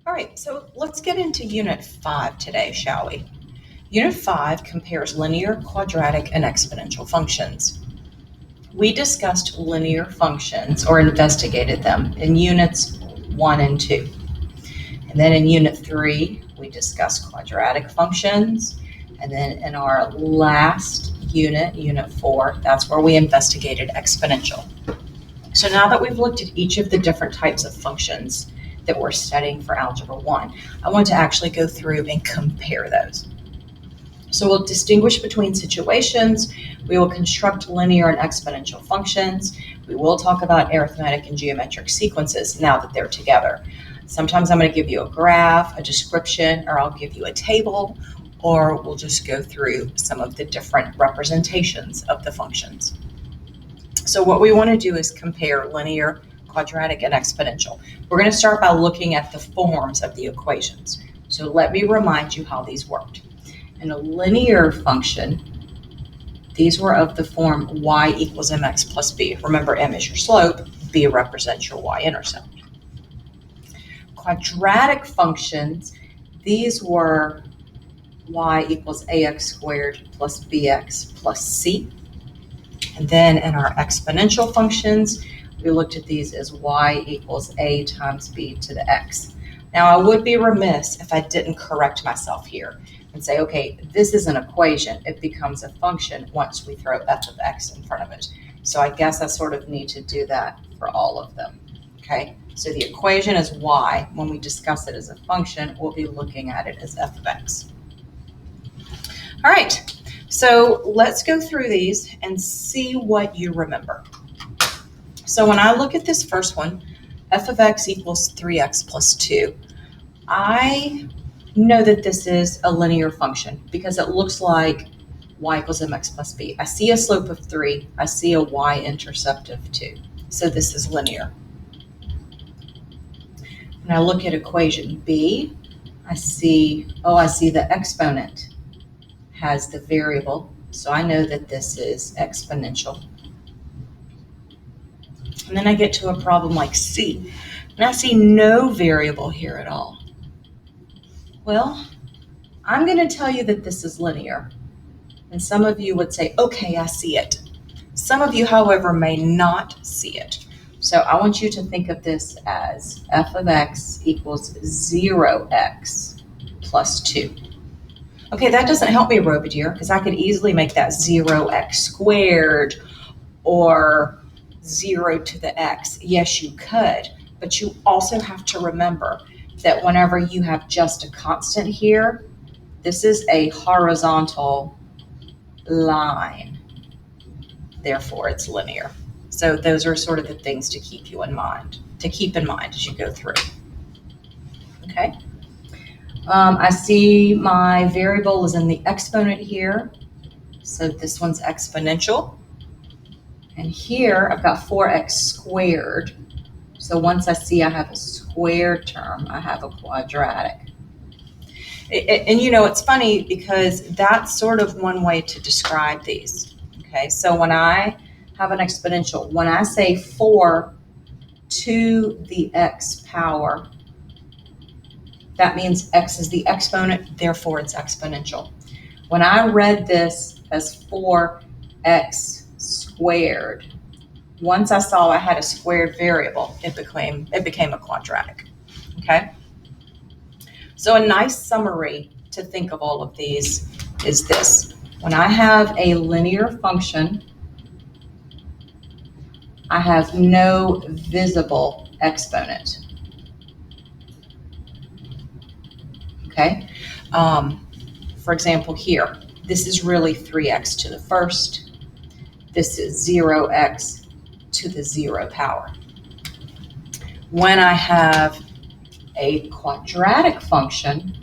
All right, so let's get into Unit 5 today, shall we? Unit 5 compares linear, quadratic, and exponential functions. We discussed linear functions, or investigated them, in Units 1 and 2. And then in Unit 3, we discussed quadratic functions. And then in our last unit, Unit 4, that's where we investigated exponential. So now that we've looked at each of the different types of functions that we're studying for Algebra 1, I want to actually go through and compare those. So we'll distinguish between situations, we will construct linear and exponential functions, we will talk about arithmetic and geometric sequences now that they're together. Sometimes I'm going to give you a graph, a description, or I'll give you a table, or we'll just go through some of the different representations of the functions. So what we want to do is compare linear, quadratic, and exponential. We're going to start by looking at the forms of the equations. So let me remind you how these worked. In a linear function, these were of the form y equals mx plus b. Remember, m is your slope, b represents your y-intercept. Quadratic functions, these were y equals ax squared plus bx plus c. And then in our exponential functions, we looked at these as y equals a times b to the x. Now, I would be remiss if I didn't correct myself here and say, okay, this is an equation. It becomes a function once we throw f of x in front of it. So I guess I sort of need to do that for all of them, okay? So the equation is y. When we discuss it as a function, we'll be looking at it as f of x. All right, so let's go through these and see what you remember. So when I look at this first one, f of x equals 3x plus 2, I know that this is a linear function because it looks like y equals mx plus b. I see a slope of 3. I see a y-intercept of 2. So this is linear. When I look at equation b, I see the exponent has the variable. So I know that this is exponential. And then I get to a problem like c, and I see no variable here at all. Well, I'm going to tell you that this is linear. And some of you would say, okay, I see it. Some of you, however, may not see it. So I want you to think of this as f of x equals 0x plus 2. Okay, that doesn't help me, Robideer, because I could easily make that 0x squared or 0 to the x. Yes, you could, but you also have to remember that whenever you have just a constant here, this is a horizontal line. Therefore, it's linear. So those are sort of the things to keep in mind as you go through. Okay. I see my variable is in the exponent here. So this one's exponential. And here I've got 4x squared. So once I see I have a squared term, I have a quadratic. And you know, it's funny because that's sort of one way to describe these. Okay, so when I have an exponential, when I say 4 to the x power, that means x is the exponent, therefore it's exponential. When I read this as 4x squared, once I saw I had a squared variable, it became a quadratic, okay? So a nice summary to think of all of these is this. When I have a linear function, I have no visible exponent, okay? For example, here, this is really 3x to the first. This is 0x to the 0 power. When I have a quadratic function,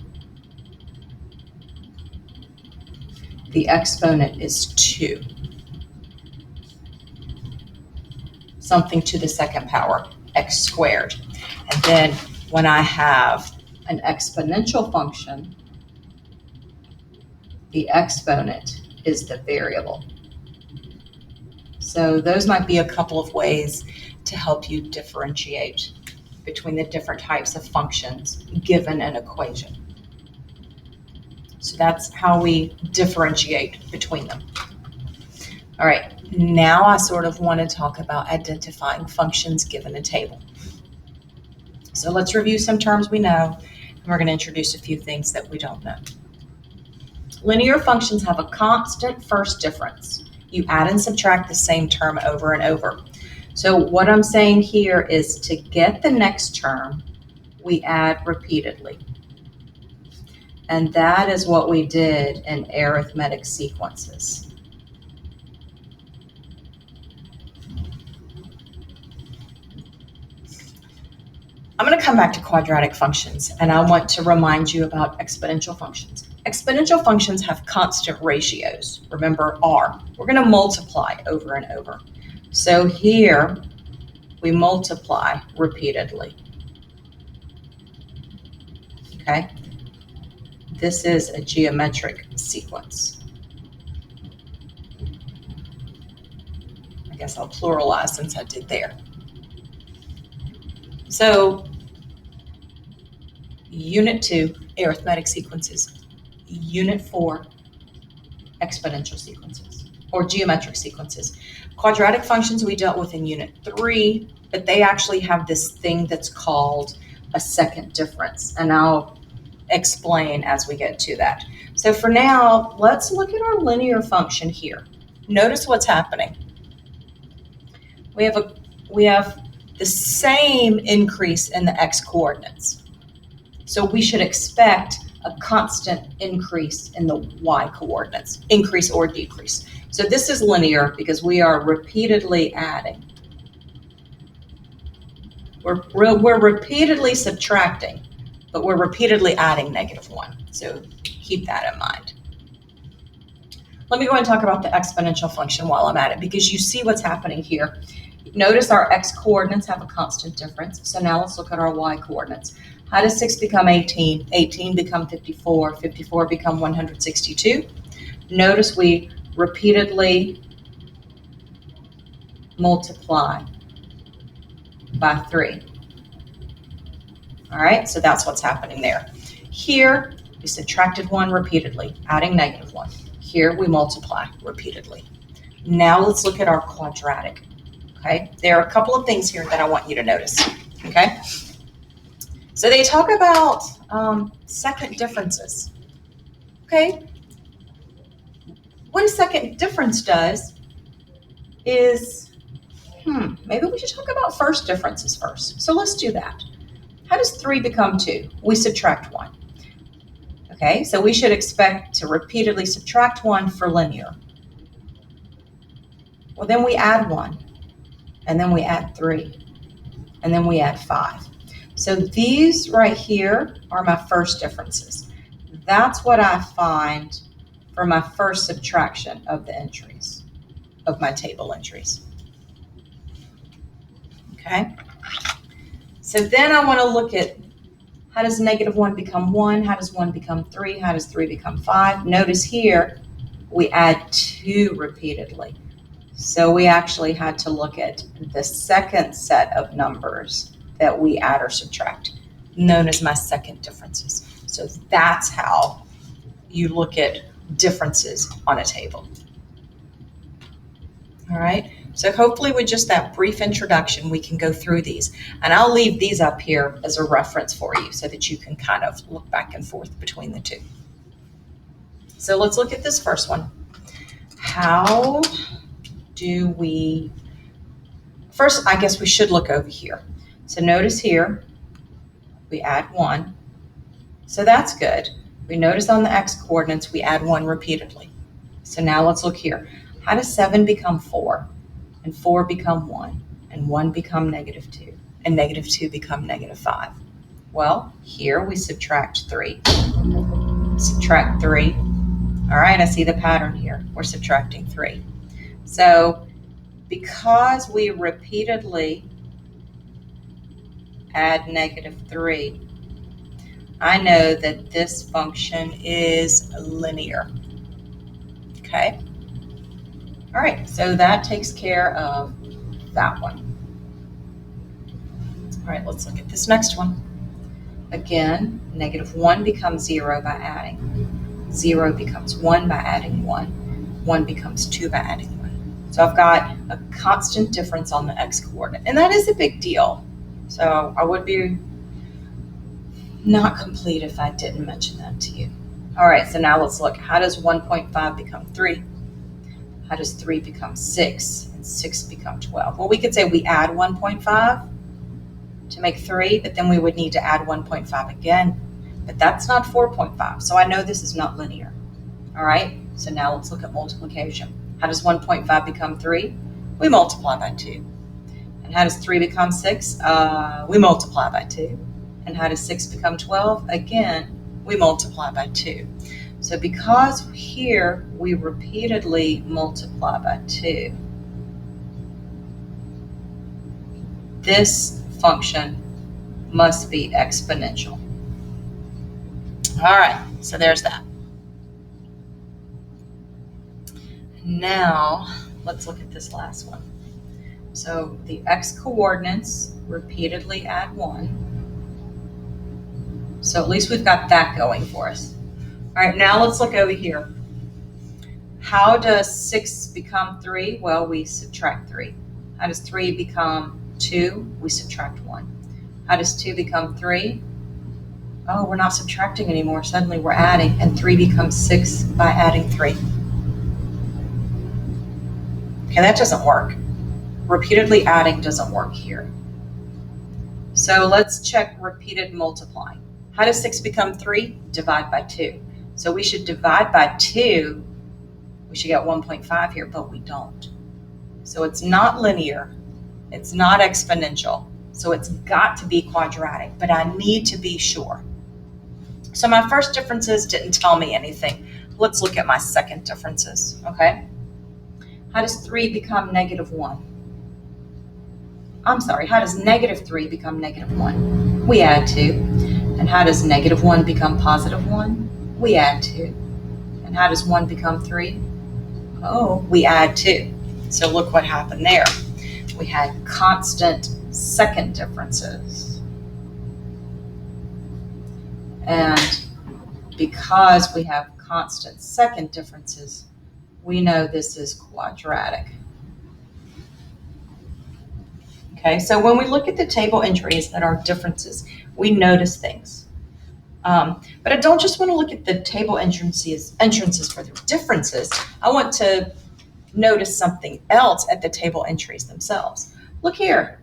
the exponent is 2. Something to the second power, x squared. And then when I have an exponential function, the exponent is the variable. So those might be a couple of ways to help you differentiate between the different types of functions given an equation. So that's how we differentiate between them. All right, now I sort of want to talk about identifying functions given a table. So let's review some terms we know, and we're going to introduce a few things that we don't know. Linear functions have a constant first difference. You add and subtract the same term over and over. So what I'm saying here is to get the next term, we add repeatedly. And that is what we did in arithmetic sequences. I'm going to come back to quadratic functions, and I want to remind you about exponential functions. Exponential functions have constant ratios. Remember R. We're going to multiply over and over. So here we multiply repeatedly. Okay? This is a geometric sequence. I guess I'll pluralize since I did there. So Unit 2, arithmetic sequences. Unit 4, exponential sequences, or geometric sequences. Quadratic functions we dealt with in Unit 3, but they actually have this thing that's called a second difference, and I'll explain as we get to that. So for now, let's look at our linear function here. Notice what's happening. We have the same increase in the x coordinates. So we should expect a constant increase in the y coordinates, increase or decrease. So this is linear because we are repeatedly adding. We're repeatedly subtracting, but we're repeatedly adding -1. So keep that in mind. Let me go and talk about the exponential function while I'm at it, because you see what's happening here. Notice our x coordinates have a constant difference. So now let's look at our y coordinates. How does 6 become 18? 18 become 54. 54 become 162. Notice we repeatedly multiply by 3. All right, so that's what's happening there. Here, we subtracted 1 repeatedly, adding -1. Here, we multiply repeatedly. Now let's look at our quadratic. Okay, there are a couple of things here that I want you to notice. Okay. So they talk about second differences. Okay, what a second difference does is, maybe we should talk about first differences first. So let's do that. How does 3 become 2? We subtract 1. Okay, so we should expect to repeatedly subtract 1 for linear. Well, then we add 1, and then we add 3, and then we add 5. So these right here are my first differences. That's what I find for my first subtraction of the entries, of my table entries. Okay? So then I want to look at, how does -1 become 1? How does 1 become 3? How does 3 become 5? Notice here, we add 2 repeatedly. So we actually had to look at the second set of numbers that we add or subtract, known as my second differences. So that's how you look at differences on a table. All right, so hopefully with just that brief introduction, we can go through these. And I'll leave these up here as a reference for you so that you can kind of look back and forth between the two. So let's look at this first one. How do we, first, I guess we should look over here. So notice here, we add 1. So that's good. We notice on the x coordinates, we add 1 repeatedly. So now let's look here. How does 7 become 4? And 4 become 1? And 1 become -2? And -2 become -5? Well, here we subtract 3. Subtract 3. All right, I see the pattern here. We're subtracting 3. So because we repeatedly add -3, I know that this function is linear. Okay? All right, so that takes care of that one. All right, let's look at this next one. Again, -1 becomes 0 by adding. 0 becomes 1 by adding 1. 1 becomes 2 by adding 1. So I've got a constant difference on the x-coordinate, and that is a big deal. So I would be not complete if I didn't mention that to you. All right, so now let's look. How does 1.5 become 3? How does 3 become 6? And 6 become 12? Well, we could say we add 1.5 to make 3, but then we would need to add 1.5 again. But that's not 4.5, so I know this is not linear. All right, so now let's look at multiplication. How does 1.5 become 3? We multiply by 2. And how does 3 become 6? We multiply by 2. And how does 6 become 12? Again, we multiply by 2. So because here we repeatedly multiply by 2, this function must be exponential. All right, so there's that. Now, let's look at this last one. So the x-coordinates repeatedly add 1. So at least we've got that going for us. All right, now let's look over here. How does 6 become 3? Well, we subtract 3. How does 3 become 2? We subtract 1. How does 2 become 3? Oh, we're not subtracting anymore. Suddenly we're adding, and 3 becomes 6 by adding 3. Okay, that doesn't work. Repeatedly adding doesn't work here. So let's check repeated multiplying. How does 6 become 3? Divide by 2. So we should divide by 2. We should get 1.5 here, but we don't. So it's not linear. It's not exponential. So it's got to be quadratic, but I need to be sure. So my first differences didn't tell me anything. Let's look at my second differences, okay? How does 3 become -1? I'm sorry, how does -3 become -1? We add 2. And how does -1 become +1? We add 2. And how does 1 become 3? Oh, we add 2. So look what happened there. We had constant second differences. And because we have constant second differences, we know this is quadratic. Okay, so when we look at the table entries that are differences, we notice things. But I don't just want to look at the table entrances for their differences. I want to notice something else at the table entries themselves. Look here.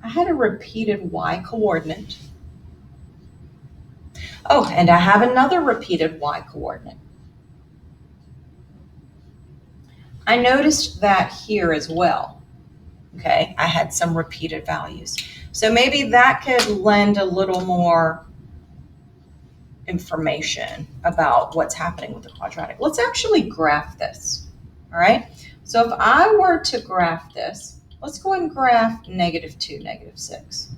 I had a repeated y coordinate. Oh, and I have another repeated y coordinate. I noticed that here as well. Okay, I had some repeated values. So maybe that could lend a little more information about what's happening with the quadratic. Let's actually graph this, all right? So if I were to graph this, let's go and graph -2, -6.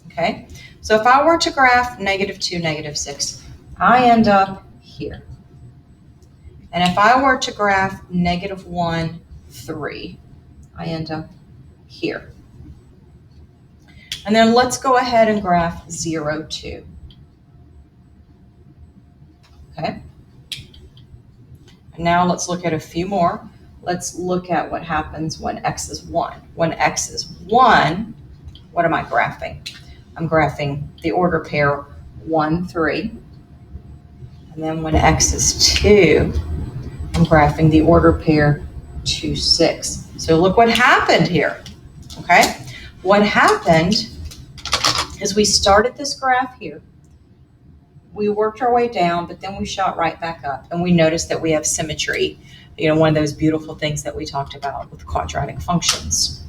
Okay, so if I were to graph -2, -6, I end up here. And if I were to graph -1, 3, I end up here. And then let's go ahead and graph 0, 2. Okay. And now let's look at a few more. Let's look at what happens when x is 1. When x is 1, what am I graphing? I'm graphing the order pair 1, 3. And then when x is 2, I'm graphing the order pair 2, 6. So look what happened here, okay? What happened is we started this graph here. We worked our way down, but then we shot right back up, and we noticed that we have symmetry, you know, one of those beautiful things that we talked about with quadratic functions,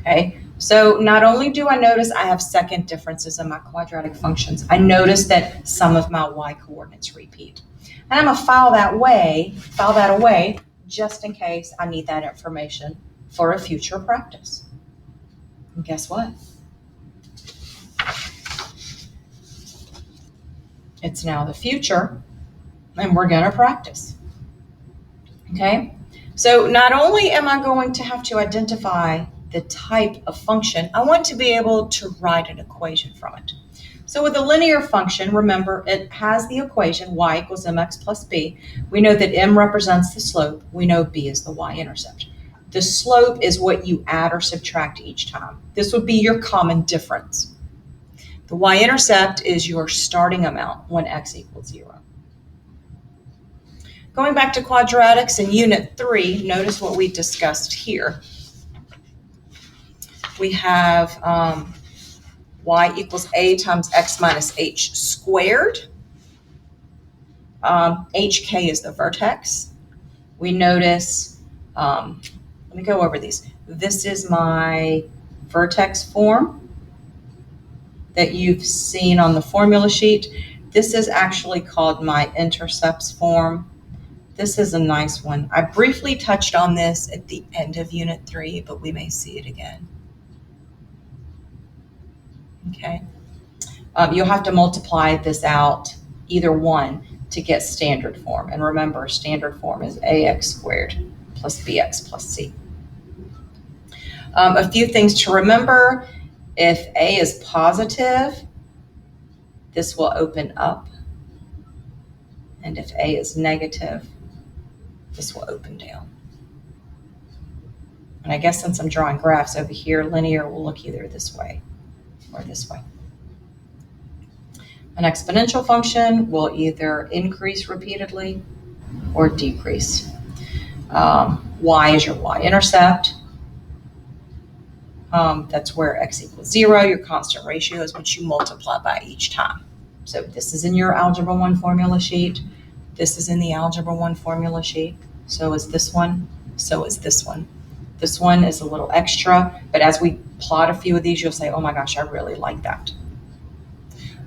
okay? So not only do I notice I have second differences in my quadratic functions, I notice that some of my y coordinates repeat. And I'm gonna file that away just in case I need that information for a future practice. And guess what? It's now the future, and we're gonna practice, okay? So not only am I going to have to identify the type of function, I want to be able to write an equation from it. So with a linear function, remember, it has the equation y equals mx plus b. We know that m represents the slope. We know b is the y-intercept. The slope is what you add or subtract each time. This would be your common difference. The y-intercept is your starting amount when x equals 0. Going back to quadratics in Unit 3, notice what we discussed here. We have y equals a times x minus h squared. HK is the vertex. We notice, let me go over these. This is my vertex form that you've seen on the formula sheet. This is actually called my intercepts form. This is a nice one. I briefly touched on this at the end of Unit 3, but we may see it again. Okay. You'll have to multiply this out, either one, to get standard form. And remember, standard form is ax squared plus bx plus c. A few things to remember. If a is positive, this will open up. And if a is negative, this will open down. And I guess since I'm drawing graphs over here, linear will look either this way or this way. An exponential function will either increase repeatedly or decrease. Y is your y-intercept. That's where x equals 0. Your constant ratio is what you multiply by each time. So this is in your Algebra 1 formula sheet. This is in the Algebra 1 formula sheet. So is this one. So is this one. This one is a little extra, but as we plot a few of these, you'll say, oh my gosh, I really like that.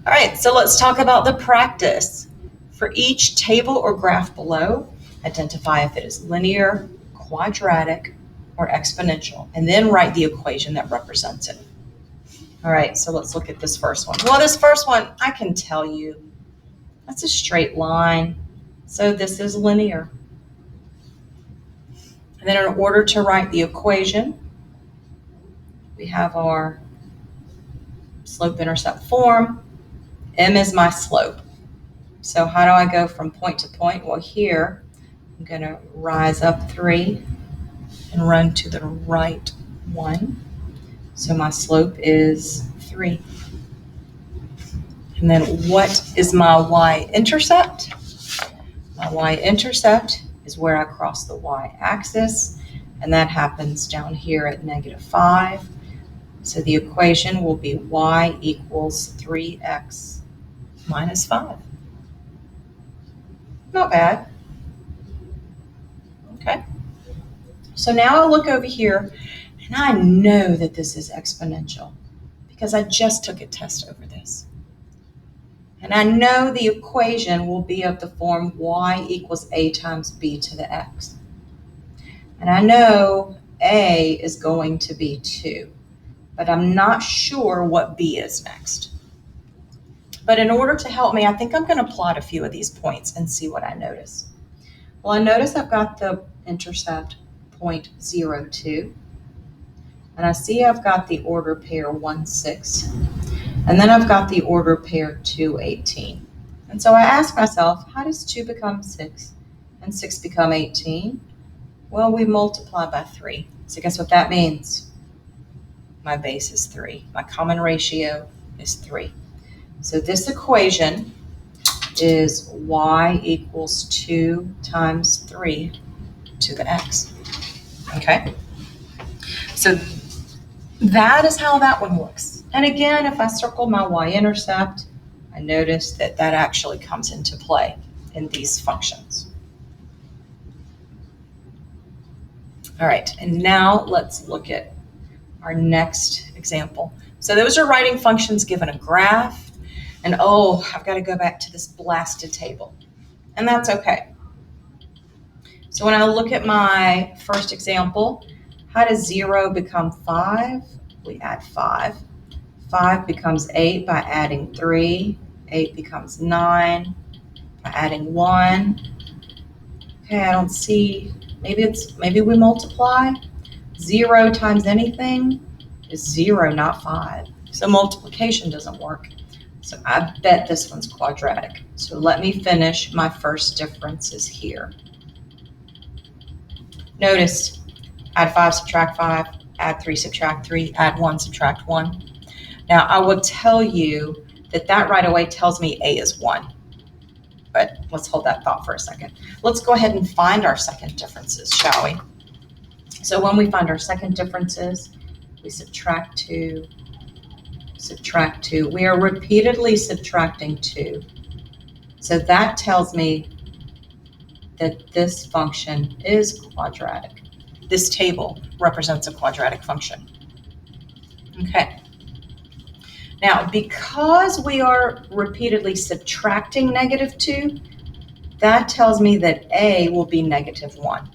All right, so let's talk about the practice. For each table or graph below, identify if it is linear, quadratic, or exponential, and then write the equation that represents it. All right, so let's look at this first one. Well, this first one, I can tell you, that's a straight line. So this is linear. And then in order to write the equation, we have our slope-intercept form. M is my slope. So how do I go from point to point? Well, here, I'm going to rise up 3 and run to the right 1. So my slope is 3. And then what is my y-intercept? My y-intercept is where I cross the y-axis, and that happens down here at -5. So the equation will be y equals 3x minus 5. Not bad. Okay. So now I'll look over here, and I know that this is exponential because I just took a test over this. And I know the equation will be of the form y equals a times b to the x. And I know a is going to be 2, but I'm not sure what b is next. But in order to help me, I think I'm going to plot a few of these points and see what I notice. Well, I notice I've got the intercept 0.02, and I see I've got the order pair 1, 6, and then I've got the order pair 2, 18. And so I ask myself, how does 2 become 6 and 6 become 18? Well, we multiply by 3. So guess what that means? My base is 3. My common ratio is 3. So this equation is y equals 2 times 3 to the x. Okay? So that is how that one looks. And again, if I circle my y-intercept, I notice that that actually comes into play in these functions. All right, and now let's look at our next example. So those are writing functions given a graph, and oh, I've got to go back to this blasted table, and that's okay. So when I look at my first example, how does 0 become 5? We add 5. 5 becomes 8 by adding 3. 8 becomes 9 by adding 1. Okay, I don't see, maybe we multiply. 0 times anything is 0, not 5. So multiplication doesn't work. So I bet this one's quadratic. So let me finish my first differences here. Notice, add 5, subtract 5, add 3, subtract 3, add 1, subtract 1. Now I will tell you that right away tells me A is 1. But let's hold that thought for a second. Let's go ahead and find our second differences, shall we? So when we find our second differences, we subtract 2, subtract 2. We are repeatedly subtracting 2. So that tells me that this function is quadratic. This table represents a quadratic function. Okay. Now, because we are repeatedly subtracting -2, that tells me that A will be -1.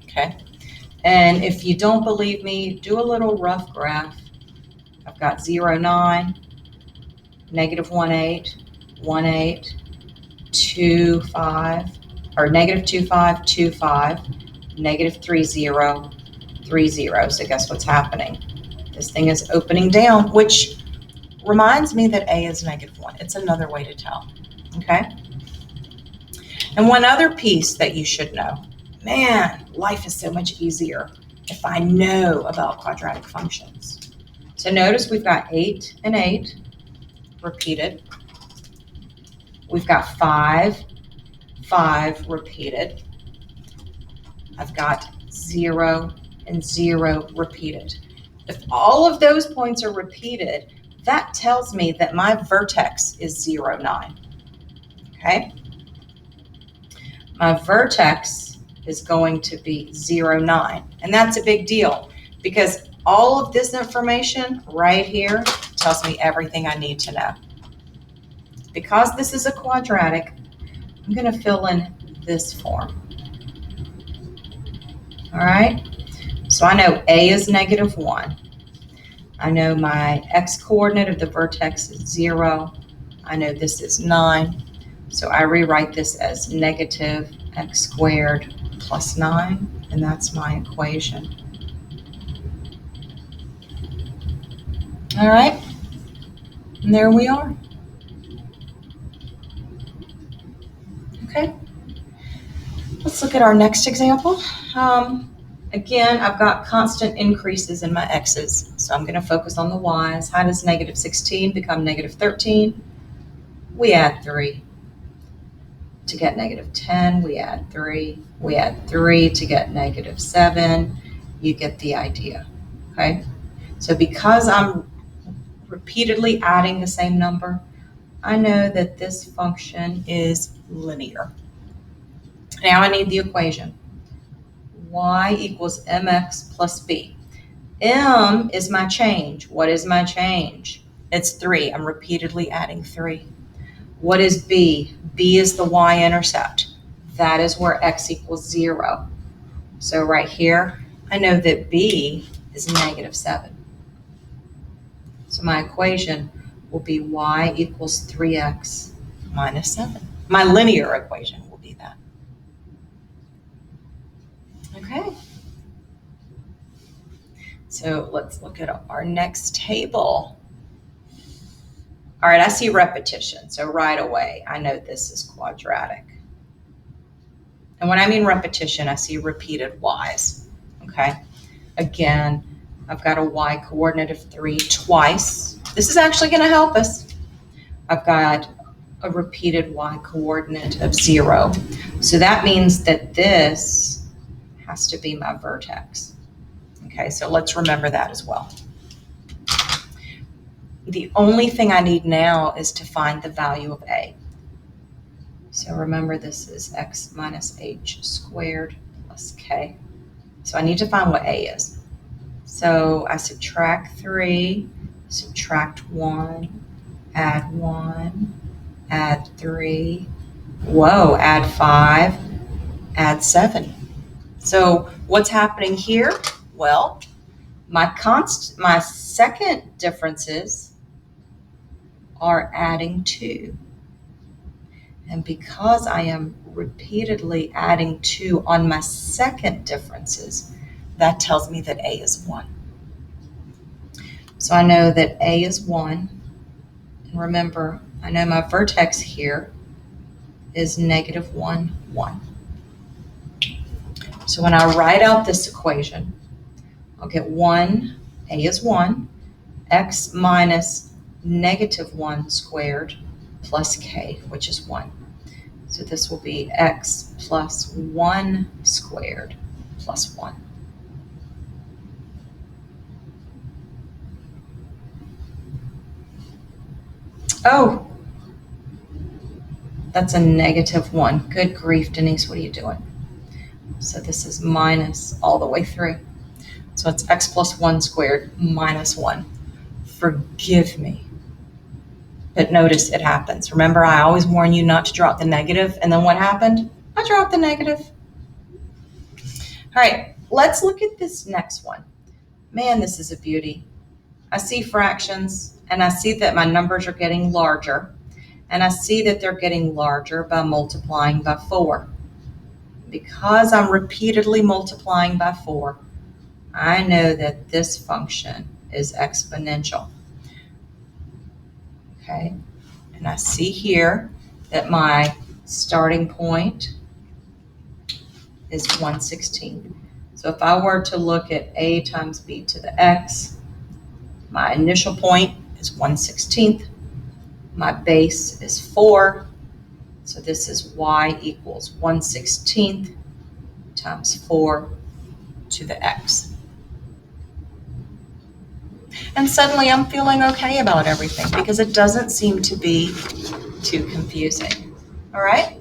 Okay. And if you don't believe me, do a little rough graph. I've got 0, 9, -1, 8, 1, 8, 2, 5, or -2, 5, 2, 5, -3, 0, 3, 0. So guess what's happening? This thing is opening down, which reminds me that A is -1. It's another way to tell, okay? And one other piece that you should know, man, life is so much easier if I know about quadratic functions. So notice we've got 8 and 8 repeated. We've got 5, 5 repeated. I've got 0 and 0 repeated. If all of those points are repeated, that tells me that my vertex is 0, 9. Okay? My vertex is going to be 0, 9. And that's a big deal because all of this information right here tells me everything I need to know. Because this is a quadratic, I'm going to fill in this form. All right? So I know A is -1. I know my x-coordinate of the vertex is 0. I know this is 9. So I rewrite this as -x² + 9, and that's my equation. All right, and there we are. Okay, let's look at our next example. Again, I've got constant increases in my x's, so I'm going to focus on the y's. How does -16 become -13? We add 3. To get -10, we add 3. We add 3 to get -7. You get the idea, okay? So because I'm repeatedly adding the same number, I know that this function is linear. Now I need the equation. Y equals mx plus b. M is my change. What is my change? It's 3. I'm repeatedly adding 3. What is b? B is the y-intercept. That is where x equals 0. So right here, I know that b is -7. So my equation will be y equals 3x minus 7. My linear equation will be that. Okay. So let's look at our next table. All right, I see repetition. So right away, I know this is quadratic. And when I mean repetition, I see repeated y's. Okay. Again, I've got a y coordinate of 3 twice. This is actually going to help us. I've got a repeated y coordinate of 0. So that means that this has to be my vertex. Okay, so let's remember that as well. The only thing I need now is to find the value of a. So remember, this is x minus h² plus k. So I need to find what a is. So I subtract 3, subtract 1, add 1, add 3, whoa, add 5, add 7. So what's happening here? Well, my second differences are adding 2. And because I am repeatedly adding 2 on my second differences, that tells me that A is 1. So I know that A is 1. And remember, I know my vertex here is negative 1, 1. So when I write out this equation, I'll get 1, A is 1, x minus negative 1 squared plus k, which is 1. So this will be x plus 1 squared plus 1. Oh, that's a negative 1. Good grief, Denise, what are you doing? So this is minus all the way through. So it's x plus 1 squared minus 1. Forgive me. But notice it happens. Remember, I always warn you not to drop the negative. And then what happened? I dropped the negative. All right, let's look at this next one. Man, this is a beauty. I see fractions, and I see that my numbers are getting larger. And I see that they're getting larger by multiplying by 4. Because I'm repeatedly multiplying by 4, I know that this function is exponential. Okay, and I see here that my starting point is 1/16. So if I were to look at a times b to the x, my initial point is 1/16. My base is 4. So this is y equals 1/16 times 4 to the x. And suddenly I'm feeling okay about everything because it doesn't seem to be too confusing. All right?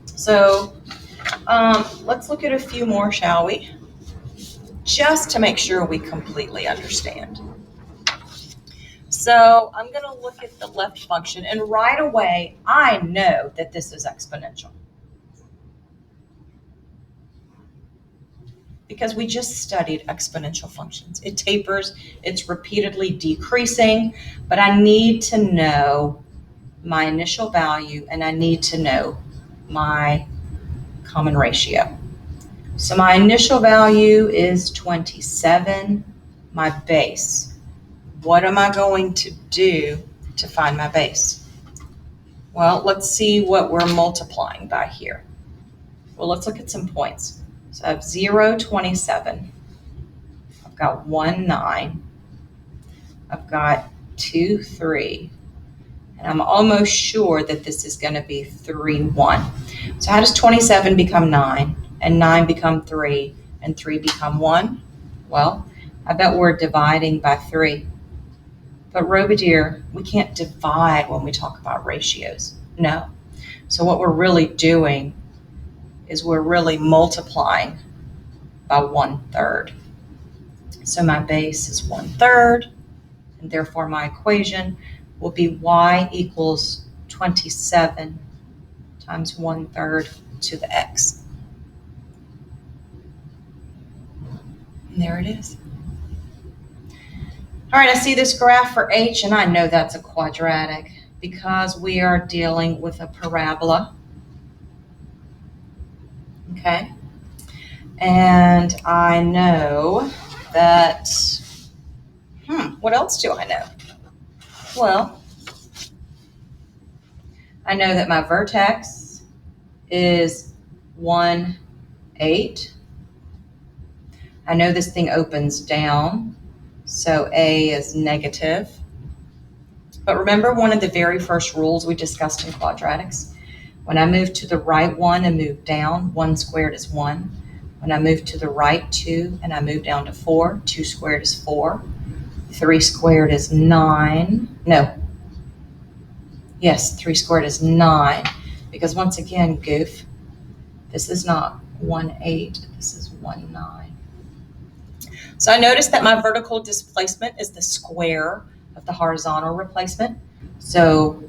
So let's look at a few more, shall we? Just to make sure we completely understand. So I'm going to look at the left function, and right away, I know that this is exponential. Because we just studied exponential functions. It tapers, it's repeatedly decreasing, but I need to know my initial value, and I need to know my common ratio. So my initial value is 27, my base. What am I going to do to find my base? Well, let's see what we're multiplying by here. Well, let's look at some points. So I have 0, 27. I've got 1, 9. I've got 2, 3. And I'm almost sure that this is going to be 3, 1. So how does 27 become 9? And 9 become 3? And 3 become 1? Well, I bet we're dividing by 3. But Robideer, we can't divide when we talk about ratios. No. So what we're really doing is we're really multiplying by 1/3. So my base is 1/3, and therefore my equation will be y equals 27 times 1/3 to the x. And there it is. All right, I see this graph for h, and I know that's a quadratic because we are dealing with a parabola. Okay. And I know that, what else do I know? Well, I know that my vertex is 1, 8. I know this thing opens down, so A is negative. But remember one of the very first rules we discussed in quadratics? When I move to the right 1 and move down, 1 squared is 1. When I move to the right 2 and I move down to 4, 2 squared is 4. 3 squared is 9. No. Yes, 3 squared is 9. Because once again, goof, this is not 1, 8. This is 1, 9. So I noticed that my vertical displacement is the square of the horizontal replacement. So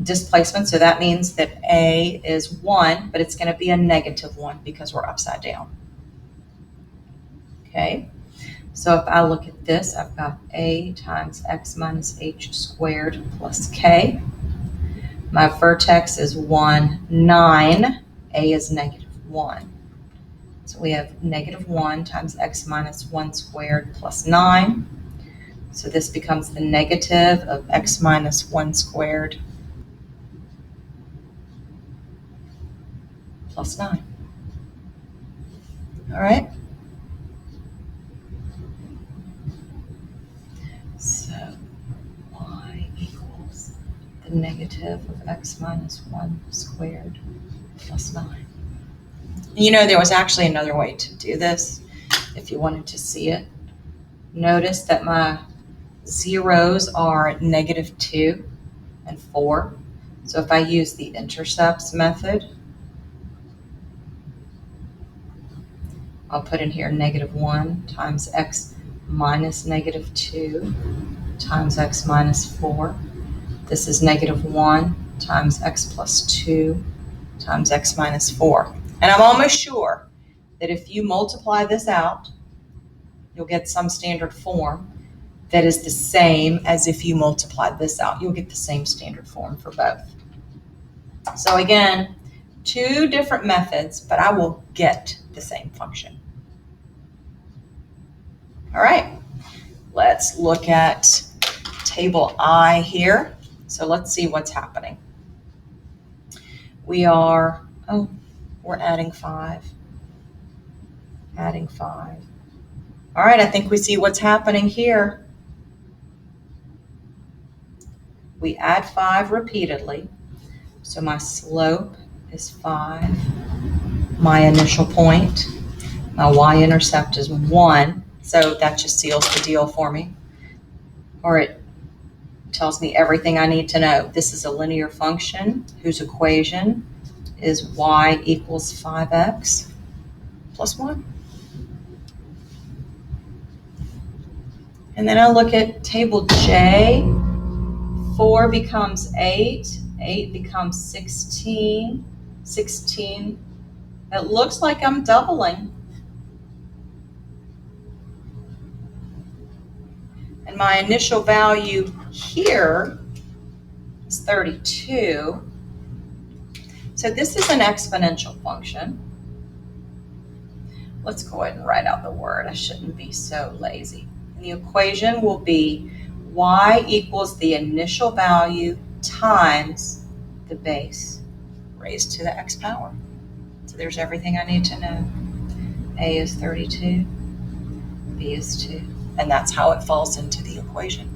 displacement, so that means that A is 1, but it's going to be a negative 1 because we're upside down. Okay, so if I look at this, I've got A times x minus h squared plus k. My vertex is 1, 9. A is -1. So we have -1 times x minus 1 squared plus 9. So this becomes the negative of x minus 1 squared plus 9. All right? So y equals the negative of x minus 1 squared plus 9. You know, there was actually another way to do this if you wanted to see it. Notice that my zeros are -2 and 4. So if I use the intercepts method, I'll put in here -1 times x minus -2 times x minus 4. This is -1 times x plus 2 times x minus 4. And I'm almost sure that if you multiply this out, you'll get some standard form that is the same as if you multiply this out. You'll get the same standard form for both. So again, two different methods, but I will get the same function. All right, let's look at table I here. So let's see what's happening. We're adding 5. Adding 5. All right, I think we see what's happening here. We add 5 repeatedly. So my slope is 5. My initial point, my y-intercept is 1. So that just seals the deal for me. Or it tells me everything I need to know. This is a linear function whose equation is y equals 5x plus 1. And then I look at table J. 4 becomes 8. 8 becomes 16. 16. It looks like I'm doubling. And my initial value here is 32. So this is an exponential function. Let's go ahead and write out the word. I shouldn't be so lazy. And the equation will be y equals the initial value times the base raised to the x power. So there's everything I need to know. A is 32, B is 2, and that's how it falls into the equation.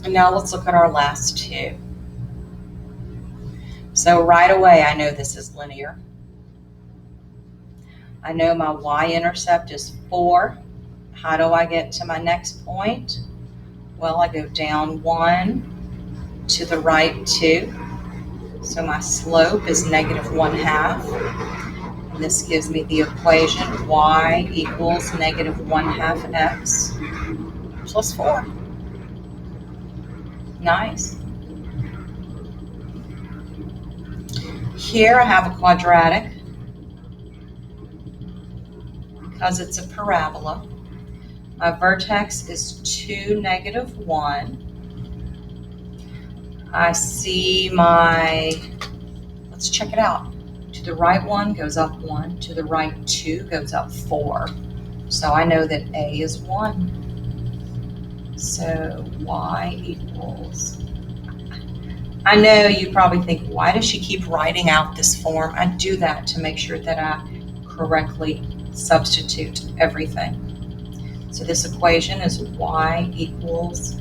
And now let's look at our last two. So right away, I know this is linear. I know my y-intercept is 4. How do I get to my next point? Well, I go down 1, to the right 2. So my slope is -1/2. And this gives me the equation y equals -1/2 x plus 4. Nice. Here I have a quadratic because it's a parabola. My vertex is 2, -1. I see let's check it out. To the right 1 goes up 1, to the right 2 goes up 4. So I know that A is 1. So y equals, I know you probably think, why does she keep writing out this form? I do that to make sure that I correctly substitute everything. So this equation is y equals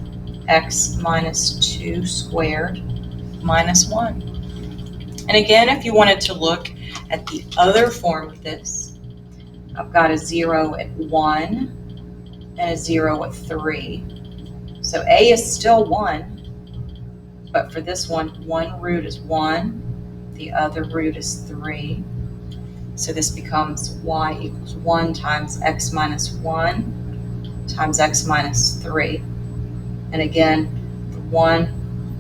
x minus 2 squared minus 1. And again, if you wanted to look at the other form of this, I've got a 0 at 1 and a 0 at 3. So A is still 1, but for this one root is 1, the other root is 3. So this becomes y equals 1 times x minus 1 times x minus 3. And again, the 1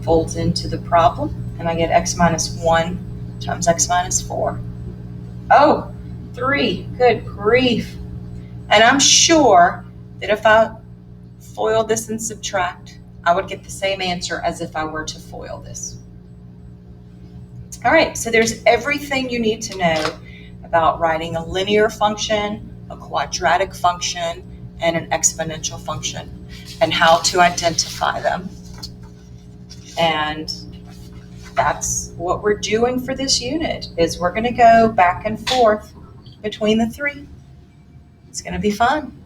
folds into the problem, and I get x minus 1 times x minus 4. Oh, 3, good grief. And I'm sure that if I FOIL this and subtract, I would get the same answer as if I were to FOIL this. All right, so there's everything you need to know about writing a linear function, a quadratic function, and an exponential function, and how to identify them. And that's what we're doing for this unit, is we're going to go back and forth between the three. It's going to be fun.